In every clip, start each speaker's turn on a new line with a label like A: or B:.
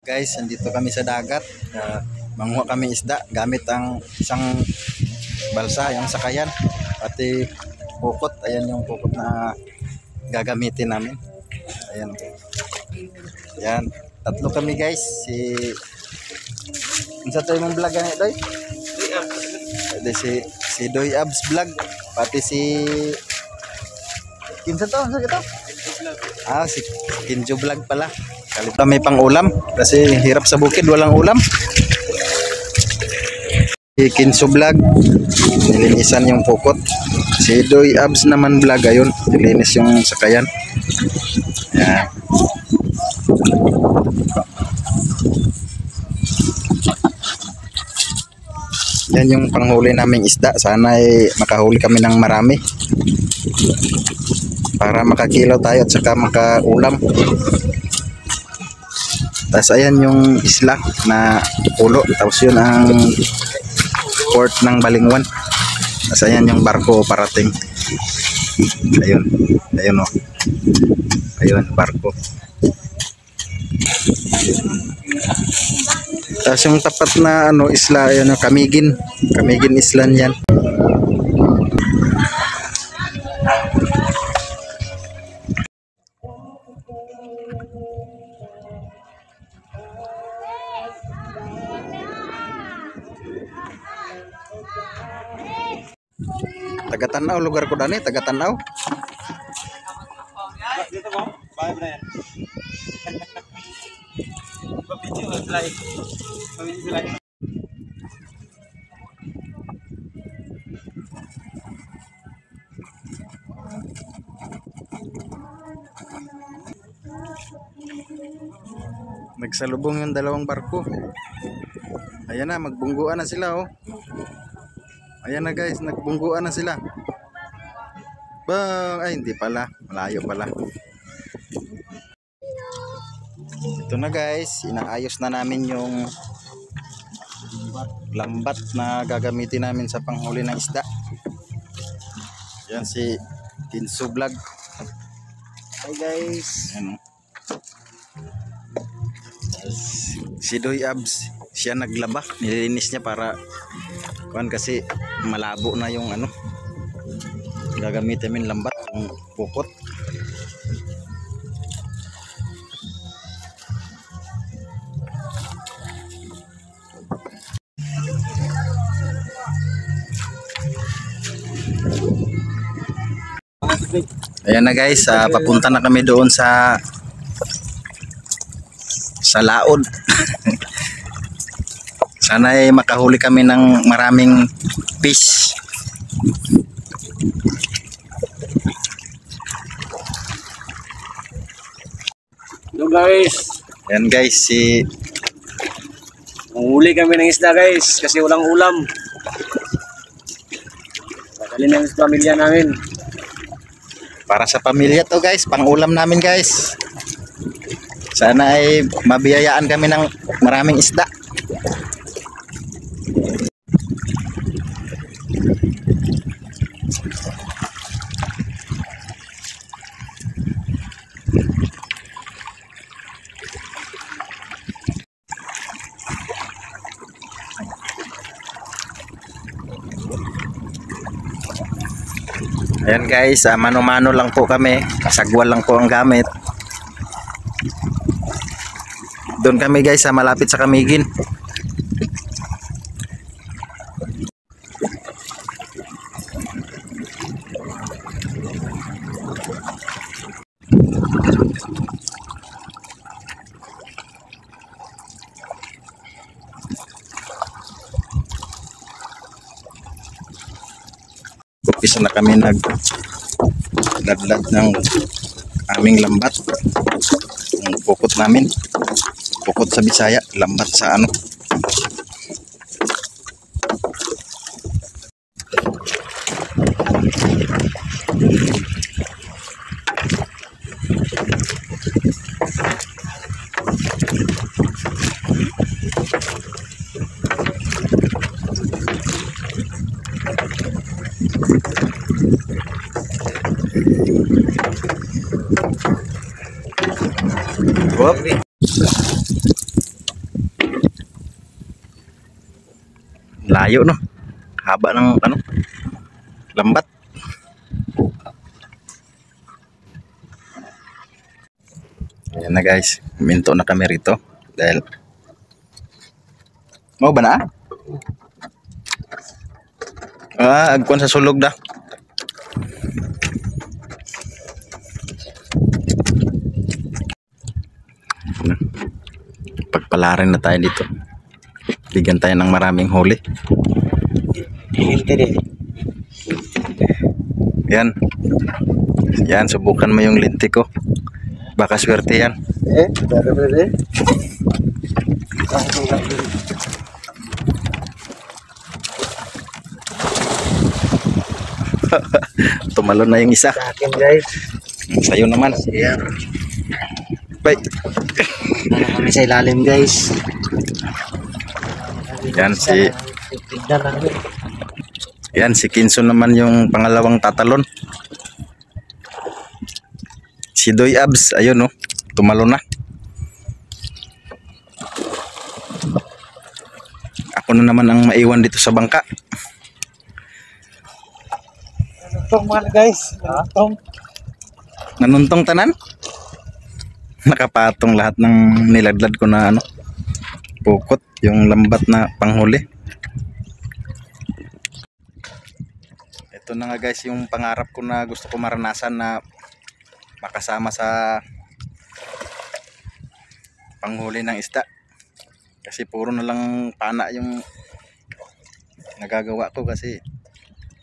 A: Guys, nandito kami sa dagat. Manguha kami isda gamit ang isang balsa, yung sakayan, pati pukot. Ayan yung pukot na gagamitin namin. Ayan. Ayan. Tatlo kami guys. Unsa tayo mong vlog ganito, Doy? Si Doy Abs vlog, pati si kinsa to? Unsa ito? Si Kinjo vlog pala. Kalita may pang ulam kasi hirap sa bukid, walang ulam. Si Kinjo vlog, nilinisan yung pukot. Si Doy Abs naman vlog, ayun, nilinis yung sakayan. Yan. Yan yung panghuli naming isda. Sana ay makahuli kami ng marami para makakilaw tayo at saka makaulam. Tapos ayan yung isla na pulo. Tapos yun ang port ng Balingwan. Tapos ayan yung barko parating. Ayun. Ayun o. Ayun, barko. Tapos yung tapat na isla, ayun, Camiguin Island yan. Taga-Tanaw lugar ko dani, Taga-Tanaw.
B: Dito mo, bahay mo na yan. Pabidyo, slide. Pabidyo slide.
A: Nagsalubong yung dalawang barko. Ayan na, magbungguan na sila oh. Ayan na guys, nagbungguan na sila. Ay hindi pala, malayo pala. Ito na guys, inaayos na namin yung lambat na gagamitin namin sa panghuli ng isda. Yan si Kinjo vlog.
B: Hi guys.
A: Ayan. Si Doy Abs, siya naglaba, nilinis niya para kasi malabo na yung gagamitin namin lambat, yung pukot. Ayan na guys, papunta na kami doon sa laod. Sana ay makahuli kami ng maraming fish.
B: Hello guys.
A: Ayan guys,
B: Manghuli kami ng isda guys kasi walang ulam. Dadalhin namin sa pamilya namin.
A: para sa pamilya to guys, pang ulam namin guys. Sana ay mabiyayaan kami ng maraming isda. Ayan guys, mano-mano lang po kami, kasagwal lang po ang gamit. Doon kami guys, malapit sa Camiguin. Umpisa na kami nagladlad ng aming lambat. Yung pukot namin, pukot sa Bisaya, lambat sa Layo no. Haba ng ano, lambat. Ayan na guys, minto na kami rito dahil mau ba na? Agkuhan sa sulog da. Pagpalarin na tayo dito. Bigyan tayo ng maraming huli. Yan. Yan, subukan mo yung linti ko. Baka swerte yan. Tumalon na yung isa.
B: Sa akin guys.
A: Sa'yo naman.
B: Yeah.
A: Bye.
B: Ano kami sa ilalim guys.
A: Yan si
B: Tignan namin.
A: Yan si Kinso naman yung pangalawang tatalon. Si Doy Abs, ayun no, tumalon na. Ako na naman ang maiwan dito sa bangka.
B: Nanuntong mga guys. Nanuntong.
A: Nanuntong tanan. Nakapatong lahat ng niladlad ko na ano, pukot, yung lambat na panghuli. Ito na nga guys yung pangarap ko na gusto ko maranasan na makasama sa panghuli ng isda. Kasi puro na lang pana yung nagagawa ko kasi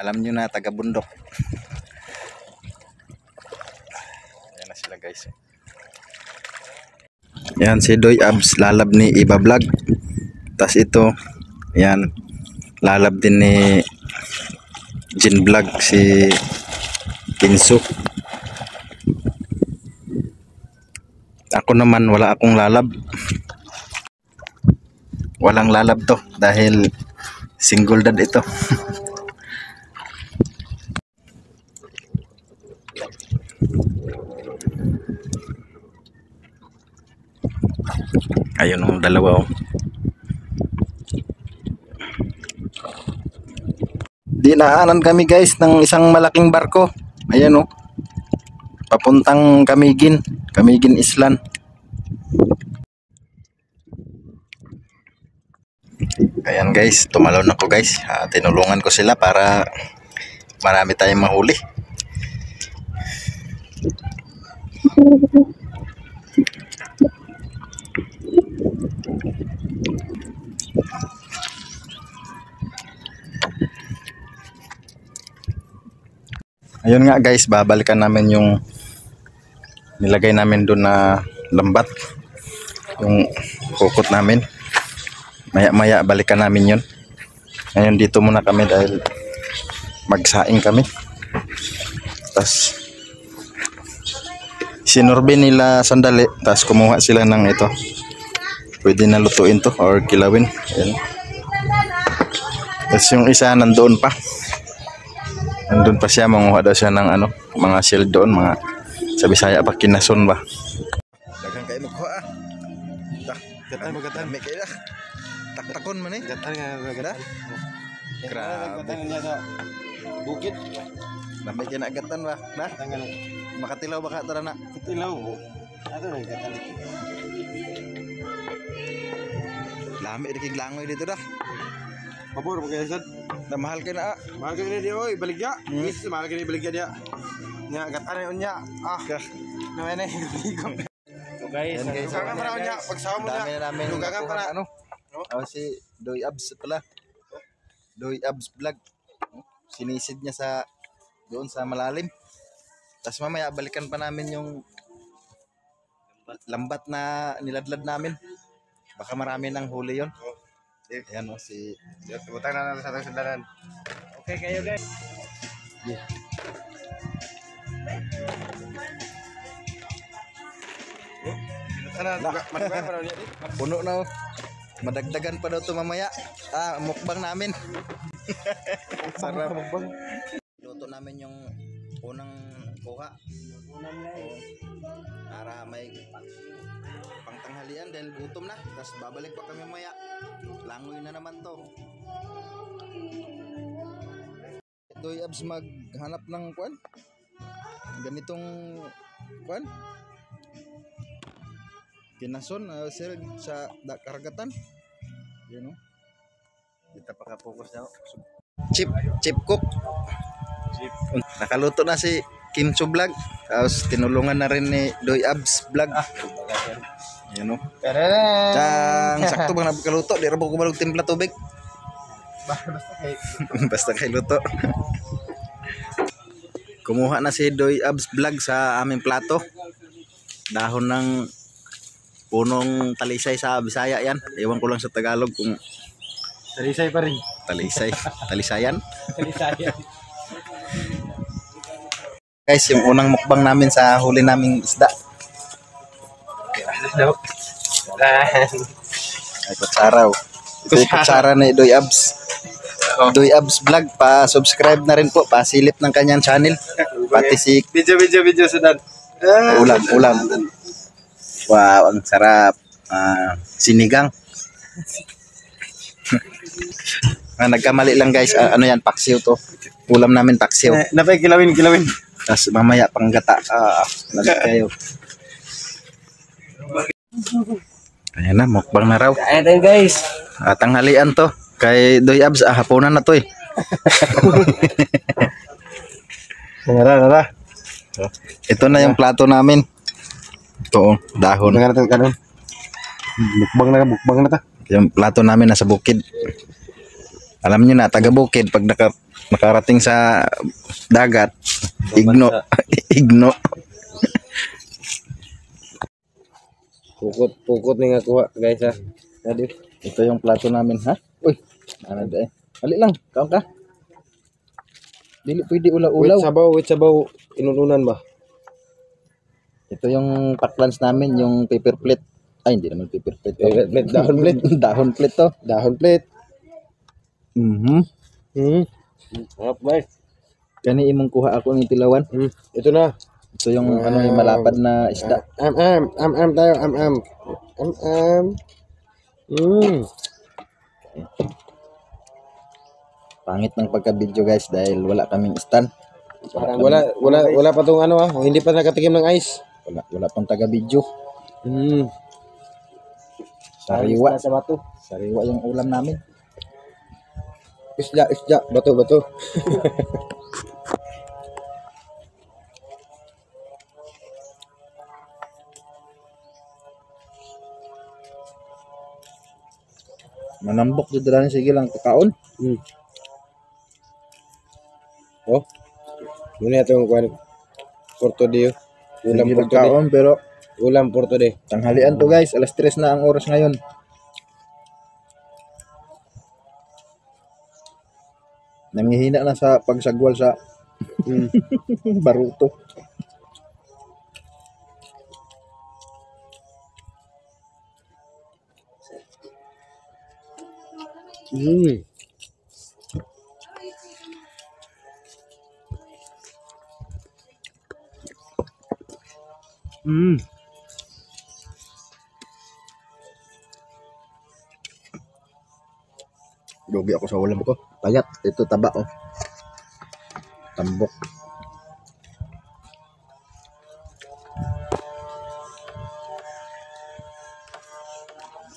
A: alam nyo na taga bundok. Ayan na sila guys. Yan si Doy Abs, lalab ni Iba Vlog. Tas ito, yan, lalab din ni Jin Vlog si Kinso. Ako naman wala akong lalab. Walang lalab to dahil single dad ito. Ayun ang dalawa oh. Dinaanan kami guys ng isang malaking barko. Ayan oh. Papuntang Camiguin Island. Ayan guys, tumalon ako guys. Tinulungan ko sila para marami tayong mahuli. Ayun nga guys, babalikan namin yung nilagay namin doon na lambat, yung kukot namin. Maya maya balikan namin yun. Ngayon dito muna kami dahil magsaing kami. Tas sinurbin nila sandali, tas kumuha sila ng ito. Pwede na lutuin to or kilawin. Ayan. Tas yung isa nandoon pa. Nandun pa siya, manguha daw siya ng ano, mga shell doon, mga sa Bisaya pa kinason ba. Daghang kayo magkuha ah. Gatan magatan. May kayo taktakon man eh. Gatan nga gatan. Grabe. Gatan niya sa bukid. Lamay kayo na gatan ba? Na? Makatilaw ba ka tara na? Katilaw. Ato na gatan. Lami dikig langoy dito dah. Pabor mo kayo sad. Na mahal kayo na ah. Mahal kayo na di oy, baligya. Yes, mahal kayo na baligya dia. Nya gatan nya. Naman na higong. So guys, lugagan para nya pagsama mo nya. Lugagan para ano? Oh si Doy Abs pala. Doy Abs Vlog. Sinisid niya sa doon sa malalim. Tapos mamaya balikan pa namin yung lambat na niladlad namin. Baka marami nang huli yon. Ayan o si... Butang na natin sa ating sandalan. Okay kayo guys. Yeah. Puno na o. Madagdagan pa daw ito mamaya. Mukbang namin. Sarap. Luto namin yung unang kuha. Para may pangtanghalian dahil gutom na. Tapos babalik pa kami maya. Langoy na naman to. Doy Abs maghanap ng kwan. Ganitong kwan. Kinason sir sa karagatan. Yun o. Kita paka-focus na. Chip cook. Nakaluto na si Kimcho Vlog. Tapos tinulungan na rin ni Doy Abs Vlog. Yan o. Tsang sakto bang nakaluto. Di rabo ko balog timpla tubig. Basta kay luto. Kumuha na si Doy Abs Vlog sa aming plato. Dahon ng punong talisay sa Bisaya yan. Ewan ko lang sa Tagalog kung
B: Talisay pa rin.
A: Talisayan. Guys, yung unang mukbang namin sa huli naming isda. Ay, kutsara. Ito yung kutsara ni Doy Abs. Doy Abs Vlog, pa-subscribe na rin po, pa-silip ng kanyang channel. Pati si
B: Video sunod.
A: ulam. Wow, ang sarap. Sinigang. Nagkamali lang guys. Ano yan, paksiw to. Ulam namin paksiw.
B: Napay kilawin.
A: Tapos mamaya panggata. Lagat kayo. Ayan na, mukbang na raw.
B: Ayan tayo guys.
A: Tanghalian to. Kay Doy Abs, hapunan na to eh.
B: Nara.
A: Ito na yung plato namin. Ito, dahon.
B: Mukbang na ta.
A: Yung plato namin nasa bukid. Alam niyo na, taga bukid pag nakarating sa dagat, igno. Igno.
B: Pukot ni nga kuha guys ha.
A: Ito yung plato namin, ha? Uy, ano da eh. Ali lang, kaon ka. Dili pwede ulaw-ulaw.
B: Wait sabaw. Inununan ba?
A: Ito yung paklans namin, yung paper plate. Ay, hindi naman paper plate.
B: Dahon plate.
A: Dahon plate to.
B: Dahon plate. Sarap guys.
A: Kani imong kuha ako ng tilawan.
B: Ito na.
A: Ito yung ano yung malapad na isda.
B: Tayo.
A: Pangit ng pagka-video guys dahil wala kaming stand.
B: Wala pa tong ano hindi pa nakatikim ng ice.
A: Wala pang taga-video. Sariwa.
B: Sa bato.
A: Sariwa yung ulam namin.
B: Isda, bato.
A: Manambok jud dala sige lang kakaon.
B: Oh. Muna itong kuwan. Porto Dio. Ulam
A: Sige lang
B: Porto Dio.
A: kaon pero
B: Ulam Porto Dio.
A: tanghalian to guys, alas 3 na ang oras ngayon. Nangihina na sa pagsagwal sa baruto. Lugi ako sa ulam ko. Payat. Ito taba oh. Tambok.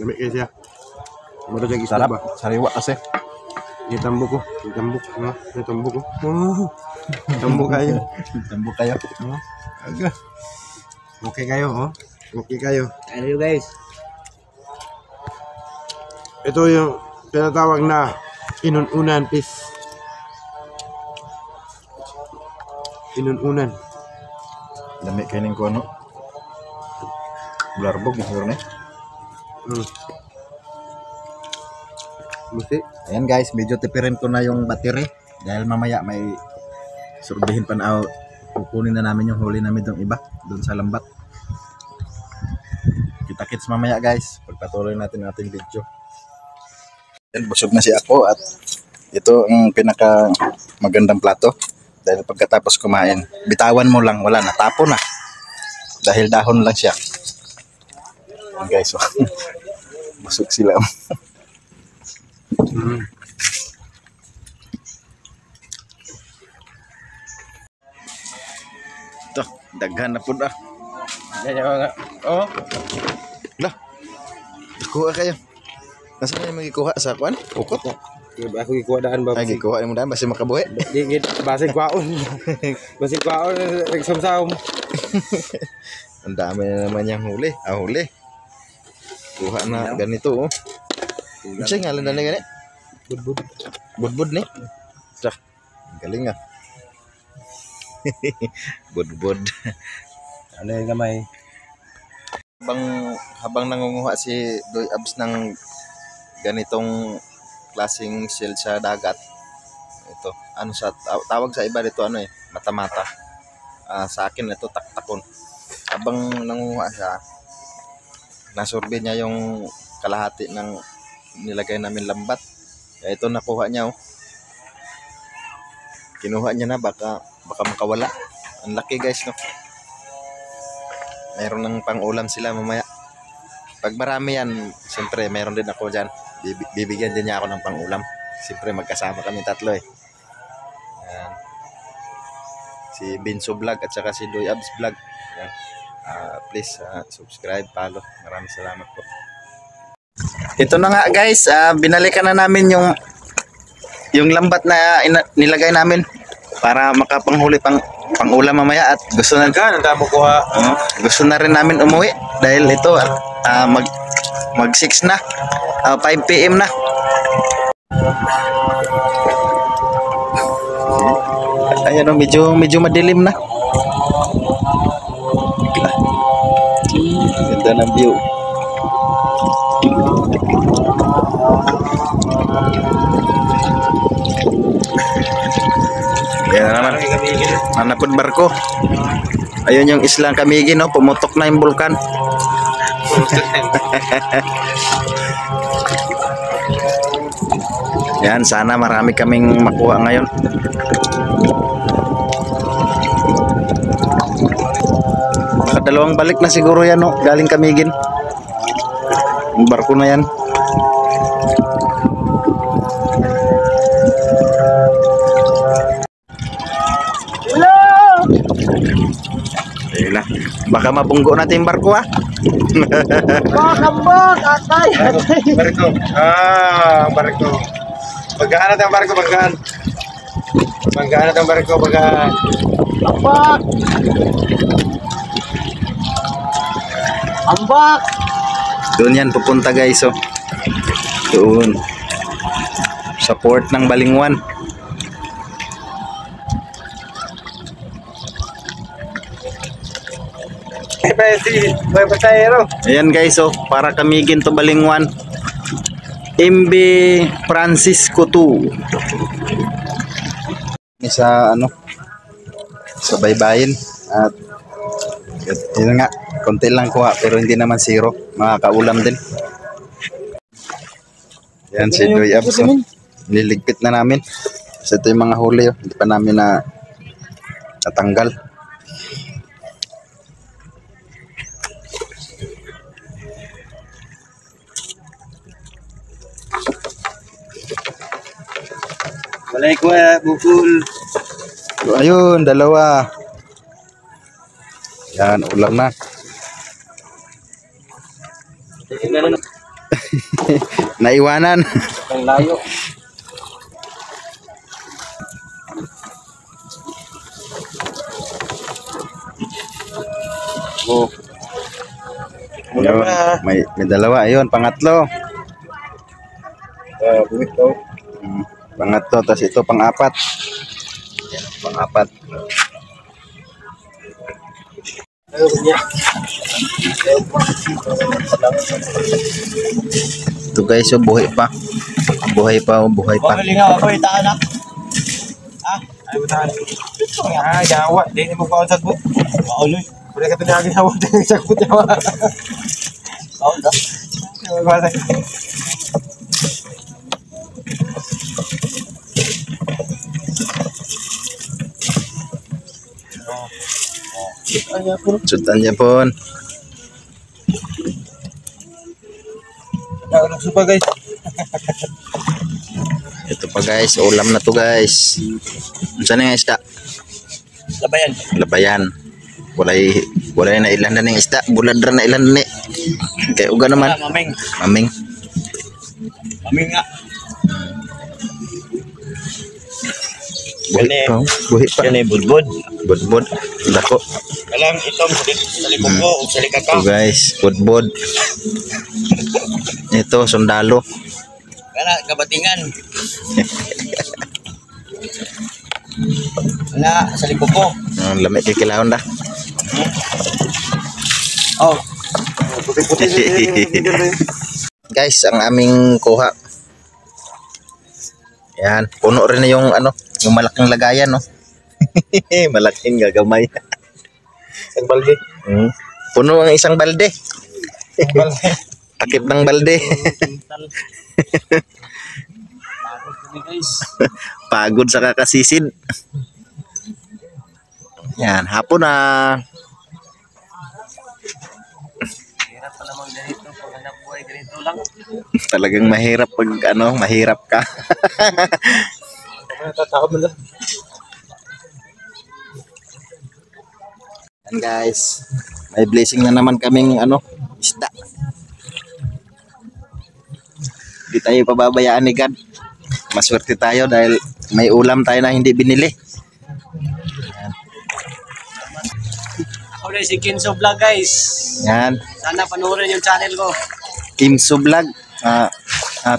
B: Lamig kayo siya. Mara siya
A: Sarap. Sariwa kasi.
B: Itambok ko. Itambok ko. Tambok kayo.
A: Tambok kayo.
B: Aga. Okay kayo, Okay kayo.
C: Ano yun guys?
B: Ito yung tinatawag na inununan fish. Inununan.
A: Dami kainin ko ano. Blarbog siguro na.
B: Musti.
A: Ayan guys, medyo tipirin ko na yung battery dahil mamaya may surbihin pa na kukunin na namin yung huli namin yung iba doon sa lambat. Kita-kits mamaya guys, pagpatuloy natin ang ating video. Yan, busog na si ako at ito ang pinaka magandang plato. Dahil pagkatapos kumain, bitawan mo lang, wala na, tapo na. Dahil dahon lang siya. Yan guys, oh. Busog sila. Ito, daghan na po na.
B: Oh.
A: Lah, kuha kayo. Nasa kayo magikuha sa kuan? Ukot?
B: Aku ikuha daan ba?
A: Ay, gikuha mo daan, basi makabuhi.
B: Digit basig kwaon. Basig kwaon nagsamsam.
A: Ang dami na naman yung huli. Huli. Kuha na ganito, oh. Ano siya ngalan na gani?
B: Budbud.
A: Budbud ni. Sak. Galing ah. Budbud.
B: Ano yung gamay?
A: Habang nangunguha si Doy Abs ng ganitong klaseng shell sa dagat. Ito, ano sa tawag sa iba dito ano mata-mata. Sa akin ito taktakon. Habang nangunguha siya, nasurvey niya yung kalahati ng nilagay namin lambat. Kaya ito nakuha niya, oh. Kinuha niya na, baka makawala. Ang laki guys, no. Mayroon ng pang-ulam sila mamaya. Pag marami yan, siyempre mayroon din ako dyan. Bibigyan din niya ako ng pang-ulam. Siyempre magkasama kami tatlo eh. Ayan. Si Binso Vlog at saka si Doy Abs Vlog. Ayan. Please subscribe, follow. Maraming salamat po. Ito na nga guys, binalikan na namin yung lambat na nilagay namin para makapanghuli pang-ulam mamaya at gusto na gusto na rin namin umuwi dahil ito mag 6 na 5 PM na. Ayan, medyo madilim na. Ganda ng view. Yan naman. Nanapod barko. Ayun yung islang Kamigi, no? Pumutok na yung bulkan. Yan, sana marami kaming makuha ngayon. Dalawang balik na siguro yan, no? Galing Kamigin. Yung barko na yan. Ayun na. Baka mabunggo natin yung barko, ha?
B: Bakambak, atay. Barko. Barko. Banggaan natin ang barko, banggaan. Banggaan natin ang barko, banggaan. Ambak. Ambak.
A: Doon yan pupunta guys, oh. Doon. Sa port ng Balingwan. Ayan guys, oh, para Kamigin to Balingwan. MB Francisco 2. Sa sa baybayin at yun nga, konti lang kuha pero hindi naman zero, makakaulam din. Yan si Doy Abs, oh. Niligpit na namin kasi ito yung mga huli, oh. Hindi pa namin natanggal.
B: Walay ko bukul.
A: So, ayun, dalawa. Yan, ulam na. Naiwanan.
B: Ang layo.
A: Oh. Ayun, may dalawa, ayun, pangatlo.
B: Buwit ko.
A: Pangatlo, tas ito pang-apat. Yan, pang-apat. Ito guys, oh, buhay pa. Buhay pa, oh, buhay pa.
B: Lingaw ako, itaan na. Ay, itaan. Ay, gawa. Di mo pa sa sagbot. Mauloy. Pwede ka tinagin hawa din sa sagbot yawa. Oo, da.
A: Sultan Japon.
B: Supa guys.
A: Ito pa guys, ulam na to guys. Unsa na nga isda?
B: Labayan.
A: Labayan. Walay na ilan na ng isda, buladra na ilan ni. Kay uga naman.
B: Maming.
A: Maming.
B: Maming nga.
A: Buhi pa.
B: Yan ay budbud.
A: Budbud. Dako.
B: Kalang itong salikoko o salikaka.
A: Ito guys, budbud. Ito, sundalo.
B: Kala, kabatingan. Wala, salikoko.
A: Lami kikilahon dah.
B: Oh. Puti-puti.
A: Guys, ang aming kuha. Yan, puno rin na yung ano, yung malaking lagayan, no. Malaking gagamay.
B: Isang balde.
A: Puno ang isang balde. Takip ng balde. Pagod sa kakasisid. Yan, hapon na.
B: Hirap pa naman ganito pag hanap buhay ganito lang.
A: Talagang mahirap pag ano, mahirap ka.
B: Tatakot mo lang.
A: Yan guys, may blessing na naman kaming ano, isda. Hindi tayo pababayaan ni God. Maswerte tayo dahil may ulam tayo na hindi binili.
B: Ako na si Kinso Vlog guys.
A: Yan,
B: Sana panoorin yung channel ko.
A: Kimso Vlog.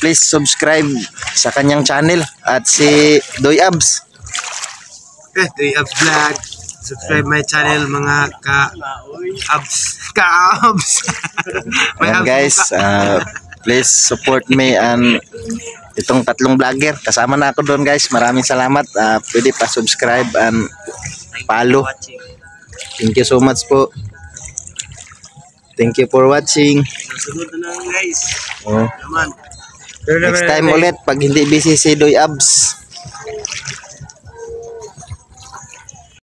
A: Please subscribe sa kanyang channel at si Doy Abs.
B: Doy Abs Vlog. Subscribe my channel mga ka-abs. Ka-abs.
A: Ayan guys, please support me and itong tatlong vlogger. Kasama na ako doon guys. Maraming salamat. Pwede pa subscribe and follow. Thank you so much po. Thank you for watching.
B: Sunod na lang guys.
A: Oh.
B: Naman.
A: Next time ulit pag hindi busy si Doy Abs.